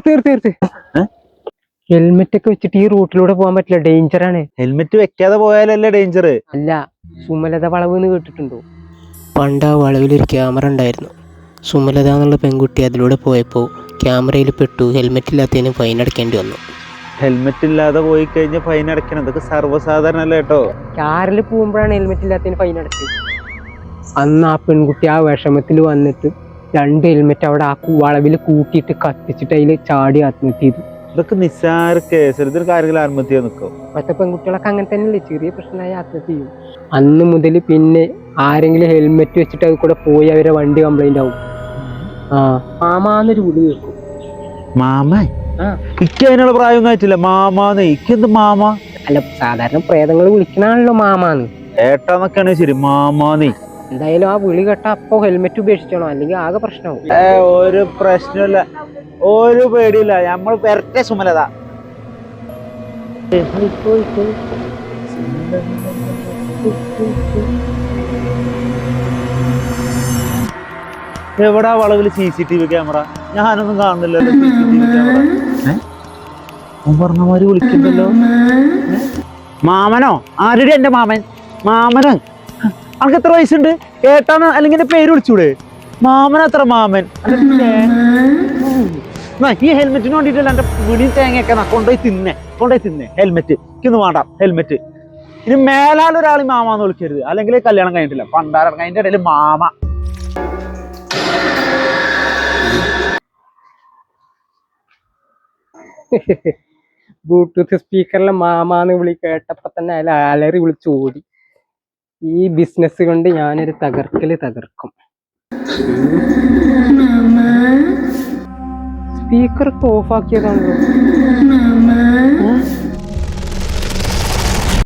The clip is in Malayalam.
തീർത്ത് ഹെൽമെറ്റ് ഒക്കെ വെച്ചിട്ട് ഈ റൂട്ടിലൂടെ പോകാൻ പറ്റില്ല, ഡേഞ്ചർ ആണ്. ഹെൽമെറ്റ് വെക്കാതെ പോയാലല്ലേ ഡേഞ്ചർ? അല്ല, സുമലത വളവ് എന്ന് കേട്ടിട്ടുണ്ടോ? പണ്ട് ആ വളവിലൊരു ക്യാമറ ഉണ്ടായിരുന്നു. സുമലത എന്നുള്ള പെൺകുട്ടി അതിലൂടെ പോയപ്പോൾ ക്യാമറയിൽ പെട്ടു. ഹെൽമെറ്റ് ഇല്ലാത്തതിന് ഫൈൻ അടയ്ക്കേണ്ടി വന്നു. ഹെൽമെറ്റ് ഇല്ലാതെ പോയി കഴിഞ്ഞാൽ ഫൈൻ അടയ്ക്കണം. ഇതൊക്കെ സർവ്വസാധാരണ അല്ലേ കേട്ടോ. കാറിൽ പോകുമ്പോഴാണ് ഹെൽമെറ്റ് ഇല്ലാത്തതിന് ഫൈൻ അടച്ചത്. അന്ന് ആ പെൺകുട്ടി ആ വിഷമത്തിൽ വന്നിട്ട് 2 ഹെൽമെറ്റ് അവിടെ ആ വളവിൽ കൂട്ടിയിട്ട് കത്തിച്ചിട്ട് അതിൽ ചാടി ആത്മഹത്യ ചെയ്തു. ഇതൊക്കെ നിസ്സാര കേസ്. ഇതിന് കാര്യങ്ങൾ ആത്മഹത്യ നിൽക്കും. ഇപ്പോഴത്തെ പെൺകുട്ടികളൊക്കെ അങ്ങനെ തന്നെയല്ലേ, ചെറിയ പ്രശ്നമായ ആത്മഹത്യ ചെയ്യും. അന്ന് മുതൽ പിന്നെ ആരെങ്കിലും ഹെൽമെറ്റ് വെച്ചിട്ട് അത് കൂടെ പോയി അവരെ വണ്ടി കംപ്ലൈന്റ് ആവും. മാമാന്നൊരു വിളി കേൾക്കും. മാമൻ? ഇക്ക് അതിനുള്ള പ്രായമൊന്നും ആയിട്ടില്ല. മാമാന്ന് ഇക്കെന്ത് മാമ? അല്ല, സാധാരണ പ്രേതങ്ങൾ വിളിക്കണാണല്ലോ മാമാന്ന്. ഏട്ടാന്നൊക്കെയാണ് ശരി, മാമാന്ന്. എന്തായാലും ആ വിളി കേട്ട അപ്പൊ ഹെൽമെറ്റ് ഉപേക്ഷിച്ചോണോ, അല്ലെങ്കിൽ ആകെ പ്രശ്നമാവും. ഒരു പ്രശ്നമില്ല, ഒരു പേടിയില്ല. നമ്മൾ പെരട്ടെ സുമലത. എവിടാ വളവില് CCTV ക്യാമറ? ഞാനൊന്നും കാണുന്നില്ലല്ലോ CCTV ക്യാമറ. പറഞ്ഞമാര് വിളിക്കണ്ടല്ലോ. മാമനോ? ആരുടെ എന്റെ മാമൻ? മാമനോ? അവർക്ക് എത്ര വയസ്സുണ്ട്? ഏട്ടാണ് അല്ലെങ്കിൽ എന്റെ പേര് വിളിച്ചൂടെ? മാമൻ അത്ര മാമൻ. ഈ ഹെൽമെറ്റിന് വേണ്ടിട്ടല്ല എന്റെ വിളി തേങ്ങയൊക്കെ കൊണ്ടുപോയി തിന്നെ ഹെൽമെറ്റ്. എനിക്കൊന്നും വേണ്ട ഹെൽമെറ്റ്. ഇനി മേലാലൊരാൾ മാമാന്ന് വിളിക്കരുത്, അല്ലെങ്കിൽ കല്യാണം കഴിഞ്ഞിട്ടില്ല. പണ്ടാരം അതിന്റെ ഇടയിൽ മാമ. ബ്ലൂടൂത്ത് സ്പീക്കറിലെ മാമാന്ന് വിളി കേട്ടപ്പോ തന്നെ അതിൽ അലറി വിളിച്ചു ഓടി. ഈ ബിസിനസ് കൊണ്ട് ഞാനൊരു തകർക്കും. Speaker off ആക്കിയതാണല്ലോ.